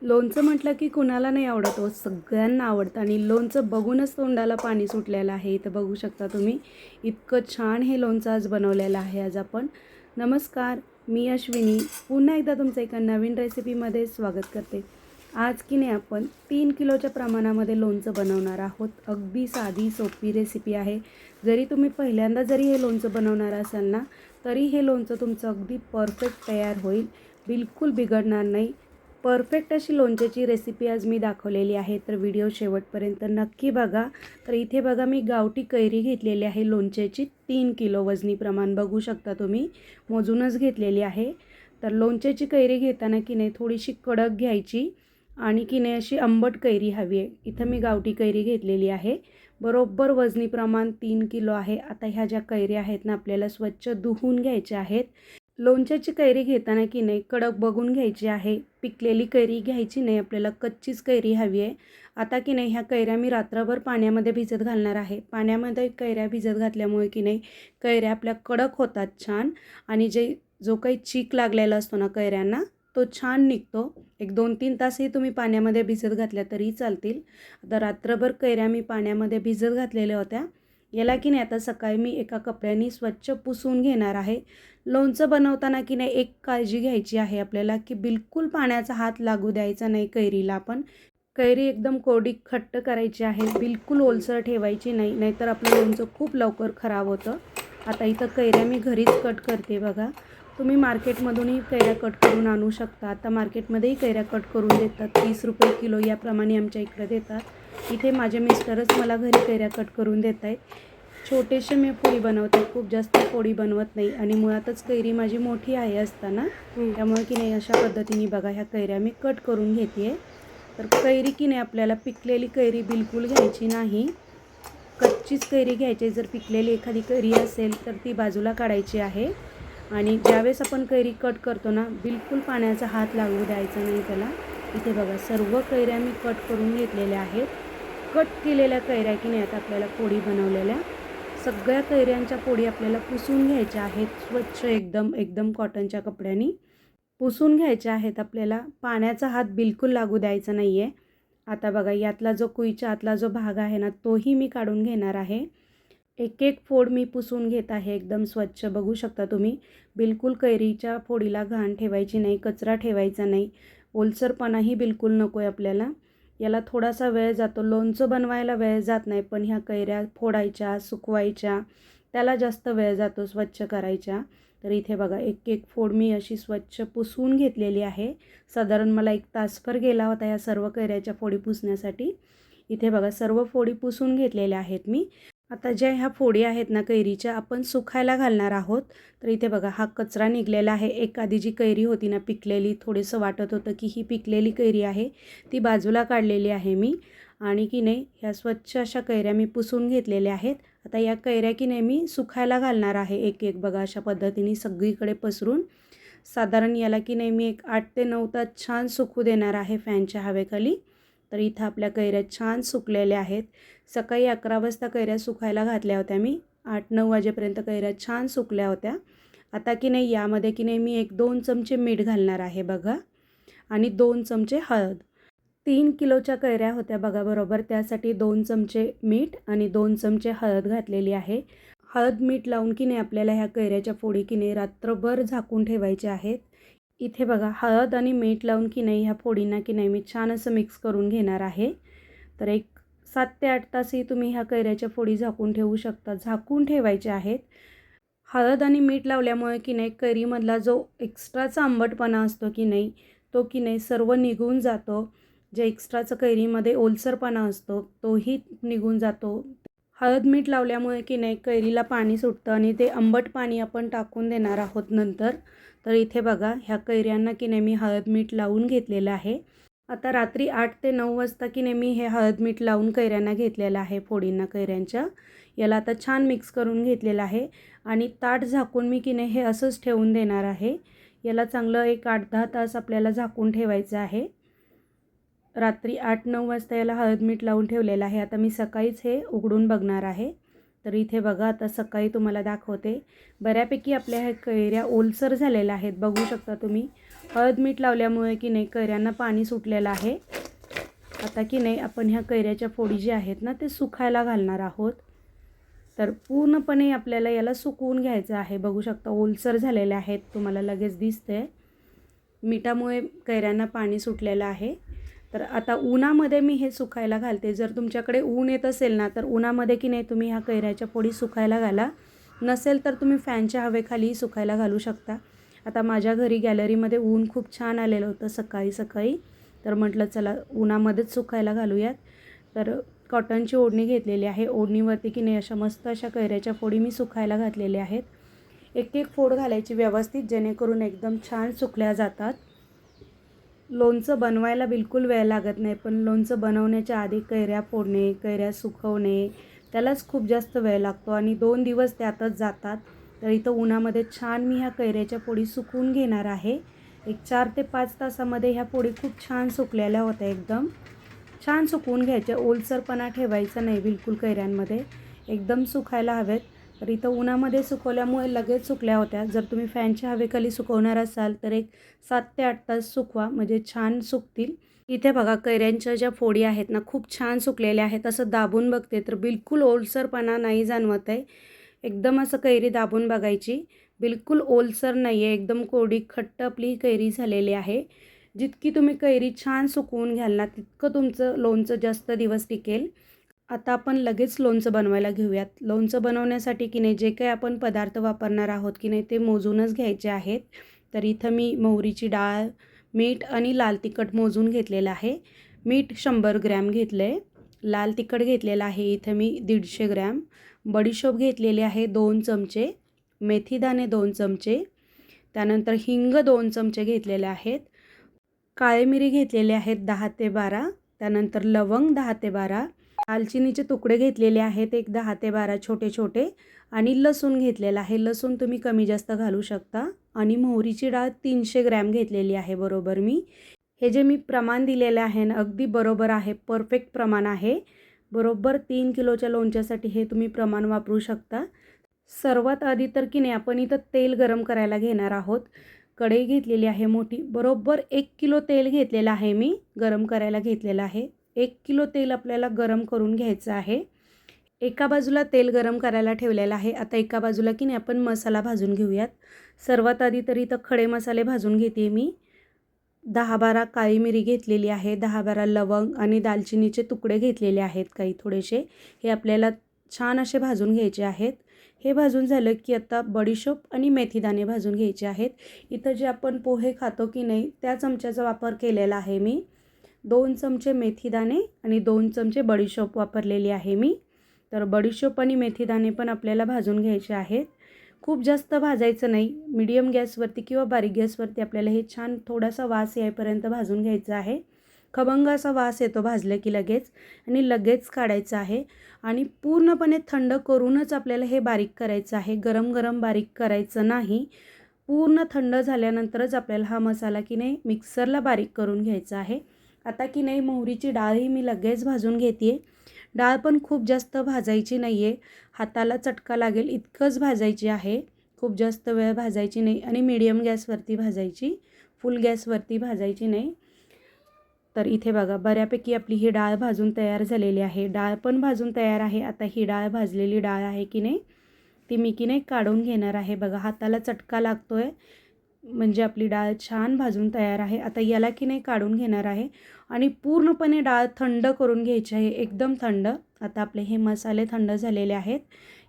लोणचं म्हटलं की कुणाला नाही आवडत हो, सगळ्यांना आवडतं आणि लोणचं बघूनच तोंडाला पाणी सुटलेलं आहे. इथं बघू शकता तुम्ही, इतकं छान हे लोणचं आज बनवलेलं आहे. आज आपण नमस्कार, मी अश्विनी पुन्हा एकदा तुमचं एका नवीन रेसिपीमध्ये स्वागत करते. आज की नाही आपण 3 किलोच्या प्रमाणामध्ये लोणचं बनवणार आहोत. अगदी साधी सोपी रेसिपी आहे. जरी तुम्ही पहिल्यांदा जरी हे लोणचं बनवणार असाल ना, तरी हे लोणचं तुमचं अगदी परफेक्ट तयार होईल, बिलकुल बिघडणार नाही. परफेक्ट अशी लोणच्याची रेसिपी आज मी दाखवलेली आहे, तर व्हिडिओ शेवटपर्यंत नक्की बघा. तर इथे बघा, मी गावठी कैरी घेतलेली आहे लोणच्याची 3 किलो वजनी प्रमाण बघू शकता तुम्ही, मोजूनच घेतलेली आहे. तर लोणच्याची कैरी घेताना की नाही थोडीशी कडक घ्यायची आणि की नाही अशी आंबट कैरी हवी आहे. इथं मी गावठी कैरी घेतलेली आहे, बरोबर वजनी प्रमाण 3 किलो आहे. आता ह्या ज्या कैऱ्या आहेत ना, आपल्याला स्वच्छ धुवून घ्यायच्या आहेत. लोणच्याची कैरी घेताना की नाही कडक बघून घ्यायची आहे, पिकलेली कैरी घ्यायची नाही, आपल्याला कच्चीच कैरी हवी आहे. आता की नाही ह्या कैऱ्या मी रात्रभर पाण्यामध्ये भिजत घालणार आहे. पाण्यामध्ये कैऱ्या भिजत घातल्यामुळे की नाही कैऱ्या आपल्या कडक होतात छान, आणि जो काही चीक लागलेला असतो ना कैऱ्यांना, तो छान निघतो. एक 2-3 तासही तुम्ही पाण्यामध्ये भिजत घातल्या तरी चालतील. आता रात्रभर कैऱ्या मी पाण्यामध्ये भिजत घातलेल्या होत्या. याला की नाही आता सकाळी मी एका कपड्याने स्वच्छ पुसून घेणार आहे. लोणचं बनवताना की नाही एक काळजी घ्यायची आहे आपल्याला, की बिलकुल पाण्याचा हात लागू द्यायचा नाही कैरीला. आपण कैरी एकदम कोरडी खट्ट करायची आहे, बिलकुल ओलसर ठेवायची नाही, नाहीतर आपलं लोणचं खूप लवकर खराब होतं. आता इथं कैऱ्या मी घरीच कट करते बघा. तुम्ही मार्केटमधूनही कैऱ्या कट करून आणू शकता. आता मार्केटमध्येही कैऱ्या कट करून देतात, 30 रुपये किलो याप्रमाणे आमच्या इकडे देतात. इथे माझे मिस्टरच मला घरी कैऱ्या कट करून देत आहेत. छोटेसे मी पोळी बनवते, खूप जास्त पोळी बनवत नाही, आणि मुळातच कैरी माझी मोठी आहे असताना, त्यामुळे की नाही अशा पद्धतीने बघा ह्या कैऱ्या मी कट करून घेते. तर कैरी की नाही आपल्याला पिकलेली कैरी बिलकुल घ्यायची नाही, कच्चीच कैरी घ्यायची. जर पिकलेली एखादी कैरी असेल तर ती बाजूला काढायची आहे. आणि ज्यावेळेस आपण कैरी कट करतो ना, बिलकुल पाण्याचा हात लागू द्यायचा नाही त्याला. इथे बघा, सर्व कैऱ्या मी कट करून घेतलेल्या आहेत. कट केलेल्या कैऱ्या की नाही आता आपल्याला पोळी बनवलेल्या सगळ्या कैऱ्यांच्या पोळी आपल्याला पुसून घ्यायच्या आहेत. स्वच्छ एकदम एकदम कॉटनच्या कपड्यांनी पुसून घ्यायच्या आहेत आपल्याला. पाण्याचा हात बिलकुल लागू द्यायचा नाही आहे. आता बघा, यातला जो कुईच्या आतला जो भाग आहे ना, तोही मी काढून घेणार आहे. एक एक फोड मी पुसून घेत आहे एकदम स्वच्छ. बघू शकता तुम्ही, बिलकुल कैरीच्या फोडीला घाण ठेवायची नाही, कचरा ठेवायचा नाही, ओलसरपणाही बिलकुल नको आहे आपल्याला. याला थोडासा वेळ जातो, लोणचं बनवायला वेळ जात नाही, पण ह्या कैऱ्या फोडायच्या, सुकवायच्या, त्याला जास्त वेळ जातो, स्वच्छ करायच्या. तर इथे बघा, एक एक फोड मी अशी स्वच्छ पुसून घेतलेली आहे. साधारण मला 1 तासभर गेला होता या सर्व कैऱ्याच्या फोडी पुसण्यासाठी. इथे बघा, सर्व फोडी पुसून घेतलेल्या आहेत मी. आता ज्या ह्या फोडी आहेत ना कैरीच्या, आपण सुखायला घालणार आहोत. तर इथे बघा, हा कचरा निघलेला आहे. एक आधी जी कैरी होती ना पिकलेली, थोडंसं वाटत होतं की ही पिकलेली कैरी आहे, ती बाजूला काढलेली आहे मी. आणि की नाही ह्या स्वच्छ अशा कैऱ्या मी पुसून घेतलेल्या आहेत. आता या कैऱ्या की नाही मी सुखायला घालणार आहे एक एक. बघा, अशा पद्धतीने सगळीकडे पसरून साधारण याला की नाही मी एक 8 ते 9 तास छान सुकू देणार आहे फॅनच्या हवेखाली. तर इथं आपल्या कैऱ्या छान सुकलेल्या आहेत. सकाळी 11 वाजता कैऱ्या सुकायला घातल्या होत्या मी. 8-9 वाजेपर्यंत कैऱ्या छान सुकल्या होत्या. आता की नाही यामध्ये की नाही मी 1-2 चमचे मीठ घालणार आहे बघा, आणि 2 चमचे हळद. 3 किलोच्या कैऱ्या होत्या बघा बरोबर, त्यासाठी 2 चमचे मीठ आणि 2 चमचे हळद घातलेली आहे. हळद मीठ लावून की नाही आपल्याला ह्या कैऱ्याच्या फोडी की नाही रात्रभर झाकून ठेवायच्या आहेत. इथे बघा, हळद आणि मीठ लावून की नाही ह्या फोडींना की नाही मी छान असं मिक्स करून घेणार आहे. तर एक 7 ते 8 तासही तुम्ही ह्या कैऱ्याच्या फोडी झाकून ठेवू शकता. झाकून ठेवायच्या आहेत. हळद आणि मीठ लावल्यामुळे की नाही कैरीमधला जो एक्स्ट्राचा आंबटपणा असतो की नाही, तो की नाही सर्व निघून जातो. जे एक्स्ट्राचं कैरीमध्ये ओलसरपणा असतो तोही निघून जातो. हळद मीठ लावल्यामुळे की नाही कैरीला पाणी सुटतं, आणि ते आंबट पाणी आपण टाकून देणार आहोत नंतर. तर इथे बघा, ह्या कैऱ्यांना की नाही मी हळद मीठ लावून घेतलेलं आहे. आता रात्री 8 ते 9 वाजता की नाही मी हे हळद मीठ लावून कैऱ्यांना घेतलेलं आहे, फोडींना कैऱ्यांच्या. याला आता छान मिक्स करून घेतलेलं आहे, आणि ताट झाकून मी की नाही हे असंच ठेवून देणार आहे. याला चांगलं एक 8-10 तास आपल्याला झाकून ठेवायचं आहे. रात्री 8-9 वाजता याला हळद मीठ लावून ठेवलेलं आहे. आता मी सकाळीच हे उघडून बघणार आहे. तर इथे बघा, आता सकाळी तुम्हाला दाखवते. बऱ्यापैकी आपल्या ह्या कैऱ्या ओलसर झालेल्या आहेत, बघू शकता तुम्ही. हळद मीठ लावल्यामुळे की नाही कैऱ्यांना पाणी सुटलेलं आहे. आता की नाही आपण ह्या कैऱ्याच्या फोडी जी आहेत ना ते सुकायला घालणार आहोत. तर पूर्णपणे आपल्याला याला सुकवून घ्यायचं आहे. बघू शकता ओलसर झालेले आहेत, तुम्हाला लगेच दिसते. मिठामुळे कैऱ्यांना पाणी सुटलेलं आहे. तर आता उन्हामध्ये मी हे सुकायला घालते. जर तुमच्याकडे ऊन येत असेल ना तर उन्हामध्ये की नाही तुम्ही ह्या कैऱ्याच्या फोडी सुकायला घाला. नसेल तर तुम्ही फॅनच्या हवेखालीही सुकायला घालू शकता. आता माझ्या घरी गॅलरीमध्ये ऊन खूप छान आलेलं होतं सकाळी सकाळी, तर म्हटलं चला उन्हामध्येच सुकायला घालूयात. तर कॉटनची ओढणी घेतलेली आहे. ओढणीवरती की नाही अशा मस्त अशा कैऱ्याच्या फोडी मी सुकायला घातलेल्या आहेत. एक एक फोड घालायची व्यवस्थित, जेणेकरून एकदम छान सुकल्या जातात. लोणचं बनवायला बिलकुल वेळ लागत नाही, पण लोणचं बनवण्याच्या आधी कैऱ्या फोडणे, कैऱ्या सुकवणे त्यालाच खूप जास्त वेळ लागतो आणि 2 दिवस त्यातच जातात. तर इथं उन्हामध्ये छान मी ह्या कैऱ्याच्या फोडी सुकवून घेणार आहे. एक 4 ते 5 तासामध्ये ह्या फोडी खूप छान सुकलेल्या होत्या. एकदम छान सुकवून घ्यायच्या. ओलसरपणा ठेवायचा नाही बिलकुल कैऱ्यांमध्ये, एकदम सुकायला हवेत. तर इथं उन्हामध्ये सुकवल्यामुळे लगेच सुकल्या होत्या. जर तुम्ही फॅनच्या हवेखाली सुकवणार असाल तर एक 7 ते 8 तास सुकवा, म्हणजे छान सुकतील. इथे बघा कैऱ्यांच्या ज्या फोडी आहेत ना खूप छान सुकलेल्या आहेत. असं दाबून बघते तर बिलकुल ओलसरपणा नाही जाणवत आहे. एकदम असं कैरी दाबून बघायची, बिलकुल ओलसर नाही आहे, एकदम कोरडी खट्ट आपली कैरी झालेली आहे. जितकी तुम्ही कैरी छान सुकवून घ्याल ना तितकं तुमचं लोणचं जास्त दिवस टिकेल. आता आपण लगेच लोणचं बनवायला घेऊयात. लोणचं बनवण्यासाठी की नाही जे काही आपण पदार्थ वापरणार आहोत की नाही ते मोजूनच घ्यायचे आहेत. तर इथं मी मोहरीची डाळ, मीठ आणि लाल तिखट मोजून घेतलेलं आहे. मीठ 100 ग्रॅम घेतलं आहे. लाल तिखट घेतलेलं आहे इथं मी 150 ग्रॅम. बडीशोप घेतलेली आहे 2 चमचे. मेथीदाणे 2 चमचे. त्यानंतर हिंग 2 चमचे घेतलेले आहेत. काळे मिरी घेतलेले आहेत 10 ते 12. त्यानंतर लवंग 10 ते 12. दालचिनीचे तुकडे घेतलेले आहेत एक 10 ते 12 छोटे छोटे. आणि लसूण घेतलेला आहे. लसूण तुम्ही कमी जास्त घालू शकता. आणि मोहरीची डाळ 300 ग्रॅम घेतलेली आहे बरोबर मी. हे जे मी प्रमाण दिलेले आहे ना अगदी बरोबर आहे, परफेक्ट प्रमाण आहे. बरोबर 3 किलोच्या लोणच्यासाठी हे तुम्ही प्रमाण वापरू शकता. सर्वात आधी तर की नाही आपण इथं तेल गरम करायला घेणार आहोत. कढई घेतलेली आहे मोठी. बरोबर 1 किलो तेल घेतलेलं आहे मी, गरम करायला घेतलेलं आहे. 1 किलो तेल आपल्याला गरम करून घ्यायचं आहे. एका बाजूला तेल गरम करायला ठेवलेलं आहे. आता एका बाजूला की नाही आपण मसाला भाजून घेऊयात. सर्वात आधी तर इथं खडे मसाले भाजून घेते मी. 10-12 काळी मिरी घेतलेली आहे, 10-12 लवंग आणि दालचिनीचे तुकडे घेतलेले आहेत काही थोडेसे. हे आपल्याला छान असे भाजून घ्यायचे आहेत. हे भाजून झालं की आता बडीशोप आणि मेथीदाणे भाजून घ्यायचे आहेत. इथं जे आपण पोहे खातो की नाही त्या चमच्याचा वापर केलेला आहे मी. 2 चमचे मेथीदाणे आणि 2 चमचे बडीशोप वापरलेली आहे मी. तर बडीशोप आणि मेथीदाणे पण आपल्याला भाजून घ्यायचे आहेत. खूप जास्त भाजायचं नाही, मीडियम गॅसवरती किंवा बारीक गॅसवरती आपल्याला हे छान थोडासा वास यायपर्यंत भाजून घ्यायचं आहे. खमंग असा वास येतो भाजलं की लगेच, आणि लगेच काढायचं आहे. आणि पूर्णपणे थंड करूनच आपल्याला हे बारीक करायचं आहे. गरम गरम बारीक करायचं नाही. पूर्ण थंड झाल्यानंतरच आपल्याला हा मसाला की नाही मिक्सरला बारीक करून घ्यायचा आहे. आता की नाही मोहरीची डाळही मी लगेच भाजून घेते. डाळ पण खूप जास्त भाजायची नाही आहे, हाताला चटका लागेल इतकंच भाजायची आहे. खूप जास्त वेळ भाजायची नाही आणि मीडियम गॅसवरती भाजायची, फुल गॅसवरती भाजायची नाही. तर इथे बघा बऱ्यापैकी आपली ही डाळ भाजून तयार झालेली आहे. डाळ पण भाजून तयार आहे. आता ही डाळ भाजलेली डाळ आहे की नाही ती मी की नाही काढून घेणार आहे. बघा हाताला चटका लागतो आहे, म्हणजे आपली डाळ छान भाजून तयार आहे. आता याला की नाही काढून घेणार आहे आणि पूर्णपणे डाळ थंड करून घ्यायची आहे, एकदम थंड. आता आपले हे मसाले थंड झालेले आहेत.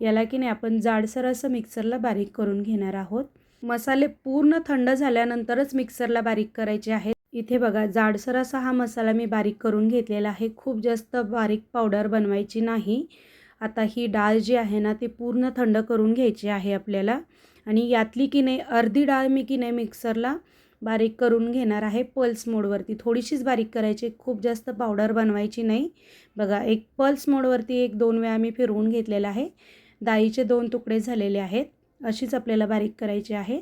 याला की नाही आपण जाडसर असं मिक्सरला बारीक करून घेणार आहोत. मसाले पूर्ण थंड झाल्यानंतरच मिक्सरला बारीक करायचे आहेत. इथे बघा जाडसर असा हा मसाला मी बारीक करून घेतलेला आहे. खूप जास्त बारीक पावडर बनवायची नाही. आता ही डाळ जी आहे ना ती पूर्ण थंड करून घ्यायची आहे आपल्याला. आणि यातली की नाही अर्धी डाळ मी की नाही मिक्सरला बारीक करून घेणार आहे पल्स मोडवरती. थोडीशीच बारीक करायची, खूप जास्त पावडर बनवायची नाही. बघा एक पल्स मोडवरती 1-2 वेळा मी फिरवून घेतलेला आहे. डाळीचे 2 तुकडे झालेले आहेत. अशीच आपल्याला बारीक करायची आहे.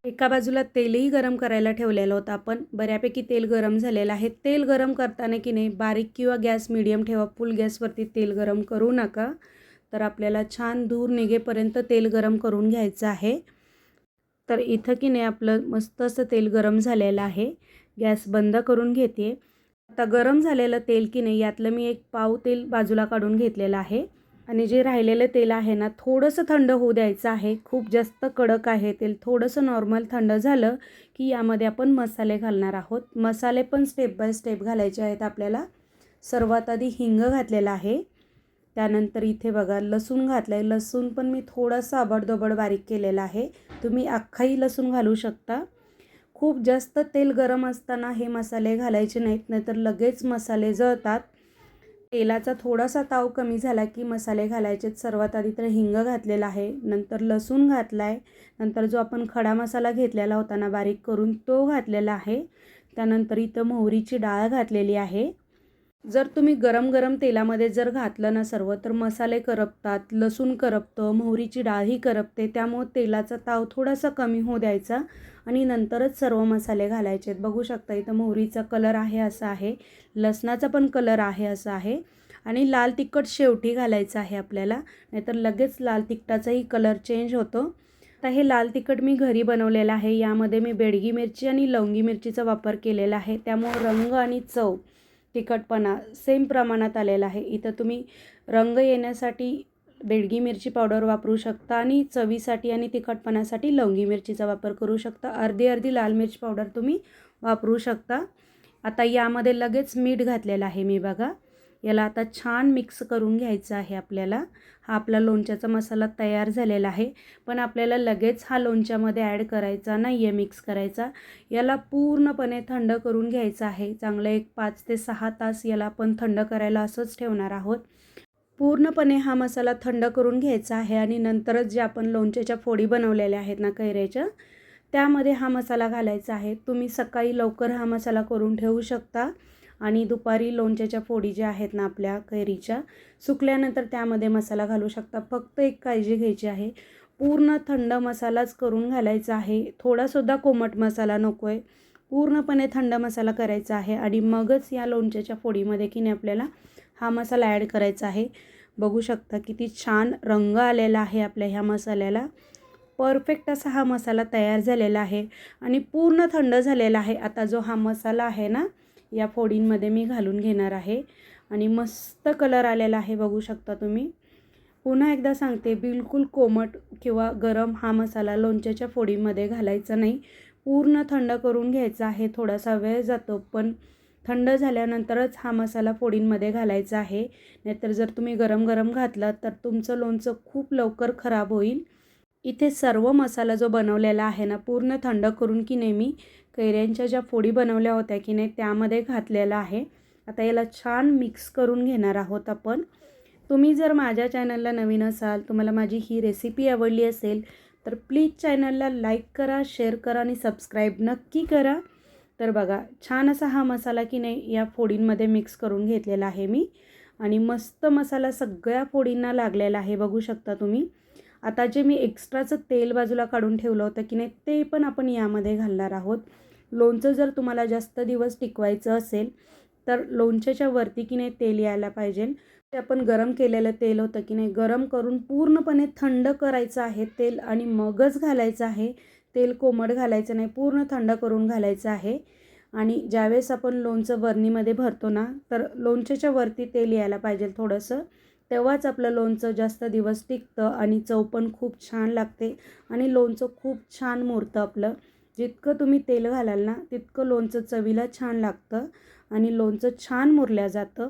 एका बाजूला तेलही गरम करायला ठेवलेलं होतं आपण. बऱ्यापैकी तेल गरम झालेलं आहे. तेल गरम करताना की नाही बारीक किंवा गॅस मीडियम ठेवा, फुल गॅसवरती तेल गरम करू नका. तर आपल्याला छान धूर निघेपर्यंत तेल गरम करून घ्यायचं आहे. तर इथं की नाही आपलं मस्त असं तेल गरम झालेलं आहे. गॅस बंद करून घेते. आता गरम झालेलं तेल की नाही यातलं मी एक पाव तेल बाजूला काढून घेतलेलं आहे आणि जे राहिलेलं तेल आहे ना थोडंसं थंड होऊ द्यायचं आहे. खूप जास्त कडक आहे तेल, थोडंसं नॉर्मल थंड झालं की यामध्ये आपण मसाले घालणार आहोत. मसाले पण स्टेप बाय स्टेप घालायचे आहेत आपल्याला. सर्वात आधी हिंग घातलेला आहे. त्यानंतर इथे बघा लसूण घातलं आहे. लसूण पण मी थोडासा आबडधोबड बारीक केलेला आहे. तुम्ही अख्खाही लसूण घालू शकता. खूप जास्त तेल गरम असताना हे मसाले घालायचे नाहीत, नाहीतर लगेच मसाले जळतात. तेलाचा थोडासा ताव कमी झाला की मसाले घालायचे. सर्वात आधी तर हिंग घातलेला आहे, नंतर लसूण घातला आहे, नंतर जो आपण खडा मसाला घेतलेला होता ना बारीक करून तो घातलेला आहे. त्यानंतर इथं मोहरीची डाळ घातलेली आहे. जर तुम्ही गरम गरम तेलामध्ये जर घातलं ना सर्व तर मसाले करपतात, लसूण करपतं, मोहरीची डाळही करपते. त्यामुळे तेलाचा ताव थोडासा कमी होऊ द्यायचा आणि नंतरच सर्व मसाले घालायचे. बघू शकता इथं मोहरीचा कलर आहे असा आहे, लसणाचा पण कलर आहे असा आहे आणि लाल तिखट शेवटी घालायचं आहे आपल्याला, नाहीतर लगेच लाल तिखटाचाही कलर चेंज होतो. आता हे लाल तिखट मी घरी बनवलेलं आहे. यामध्ये मी बेडगी मिरची आणि लवंगी मिरचीचा वापर केलेला आहे. त्यामुळे रंग आणि चव, तिखटपणा सेम प्रमाणात आलेला आहे. इथं तुम्ही रंग येण्यासाठी बेडगी मिरची पावडर वापरू शकता आणि चवीसाठी आणि तिखटपणासाठी लवंगी मिरचीचा वापर करू शकता. अर्धी अर्धी लाल मिरची पावडर तुम्ही वापरू शकता. आता यामध्ये लगेच मीठ घातलेलं आहे मी बघा. याला आता छान मिक्स करून घ्यायचं आहे आपल्याला. हा आपला लोणच्याचा मसाला तयार झालेला आहे, पण आपल्याला लगेच हा लोणच्यामध्ये ॲड करायचा नाही आहे, मिक्स करायचा. याला पूर्णपणे थंड करून घ्यायचं आहे. चांगलं एक 5 ते 6 तास याला आपण थंड करायला असंच ठेवणार आहोत. पूर्णपणे हा मसाला थंड करून घ्यायचा आहे आणि नंतरच जे आपण लोणच्याच्या फोडी बनवलेल्या आहेत ना कैऱ्याच्या, त्यामध्ये हा मसाला घालायचा आहे. तुम्ही सकाळी लवकर हा मसाला करून ठेवू शकता आणि दुपारी लोणच्याच्या फोडी ज्या आहेत ना आपल्या कैरीच्या सुकल्यानंतर त्यामध्ये मसाला घालू शकता. फक्त एक काळजी घ्यायची आहे, पूर्ण थंड मसालाच करून घालायचा आहे. थोडासुद्धा कोमट मसाला नको आहे. पूर्णपणे थंड मसाला करायचा आहे आणि मगच या लोणच्याच्या फोडीमध्ये की नाही आपल्याला हा मसाला ॲड करायचा आहे. बघू शकता किती छान रंग आलेला आहे आपल्या ह्या मसाल्याला. परफेक्ट असा हा मसाला तयार झालेला आहे आणि पूर्ण थंड झालेला आहे. आता जो हा मसाला आहे ना या फोडींमध्ये मी घालून घेणार आहे आणि मस्त कलर आलेला आहे बघू शकता तुम्ही. पुन्हा एकदा सांगते, बिलकुल कोमट किंवा गरम हा मसाला लोणच्याच्या फोडीमध्ये घालायचा नाही. पूर्ण थंड करून घ्यायचा आहे. थोडासा वेळ जातो, पण थंड झाल्यानंतरच हा मसाला फोडींमध्ये घालायचा आहे. नाहीतर जर तुम्ही गरम गरम घातला तर तुमचं लोणचं खूप लवकर खराब होईल. इथे सर्व मसाला जो बनवलेला आहे ना पूर्ण थंड करून की नाही मी कैऱ्यांच्या ज्या फोडी बनवल्या होत्या की नाही त्यामध्ये घातलेला आहे. आता याला छान मिक्स करून घेणार आहोत आपण. तुम्ही जर माझ्या चॅनलला नवीन असाल, तुम्हाला माझी ही रेसिपी आवडली असेल तर प्लीज चॅनलला लाईक करा, शेअर करा आणि सबस्क्राईब नक्की करा. तर बघा छान असा हा मसाला की नाही या फोडींमध्ये मिक्स करून घेतलेला आहे मी आणि मस्त मसाला सगळ्या फोडींना लागलेला आहे बघू शकता तुम्ही. आता जे मी एक्स्ट्राचं तेल बाजूला काढून ठेवलं होतं की नाही ते पण आपण यामध्ये घालणार आहोत. लोणचं जर तुम्हाला जास्त दिवस टिकवायचं असेल तर लोणच्याच्या वरती की नाही तेल यायला पाहिजे. ते आपण गरम केलेलं तेल होतं की नाही गरम करून पूर्णपणे थंड करायचं आहे तेल आणि मगच घालायचं आहे. तेल कोमट घालायचं नाही, पूर्ण थंड करून घालायचं आहे. आणि ज्यावेळेस आपण लोणचं बरणीमध्ये भरतो ना तर लोणच्याच्या वरती तेल यायला पाहिजे थोडंसं. तेव्हाच आपलं लोणचं जास्त दिवस टिकतं आणि चव पण खूप छान लागते आणि लोणचं खूप छान मुरतं आपलं. जितकं तुम्ही तेल घालाल ना तितकं लोणचं चवीला छान लागतं आणि लोणचं छान मुरलं जातं.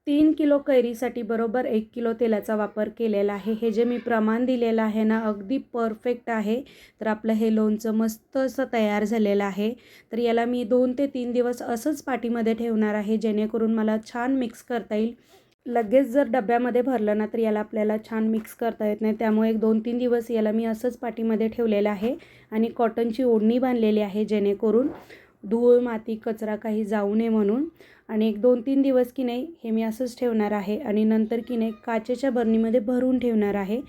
3 किलो कैरीसाठी बरोबर 1 किलो तेलाचा वापर केलेला आहे. हे जे मी प्रमाण दिलेलं आहे ना अगदी परफेक्ट आहे. तर आपलं हे लोणचं मस्त असं तयार झालेलं आहे. तर याला मी 2 ते 3 दिवस असंच पाटीमध्ये ठेवणार आहे जेणेकरून मला छान मिक्स करता येईल. लगेच जर डब्यामध्ये भरलं ना तर याला आपल्याला छान मिक्स करता येत नाही. त्यामुळे एक 2-3 दिवस याला मी असंच पाटीमध्ये ठेवलेलं आहे आणि कॉटनची ओढणी बांधलेली आहे जेणेकरून धूळ माती कचरा काही जाऊ नये म्हणून. आणि एक 2-3 दिवस की नाही हे मी असंच ठेवणार आहे आणि नंतर की नाही काचेच्या बरणीमध्ये भरून ठेवणार आहे.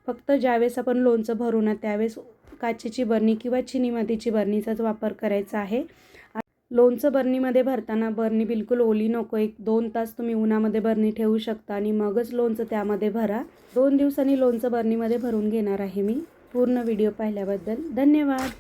फक्त ज्यावेळेस आपण लोणचं भरू ना त्यावेळेस काचेची बरणी किंवा चिनी मातीची बरणीचाच वापर करायचा आहे. लोणचं बरणीमध्ये भरताना बरणी बिलकुल ओली नको. 1-2 तास तुम्ही उन्हामध्ये बरणी ठेवू शकता आणि मगच लोणचं त्यामध्ये भरा. 2 दिवसांनी लोणचं बरणीमध्ये भरून घेणार आहे मी. पूर्ण व्हिडिओ पाहिल्याबद्दल धन्यवाद.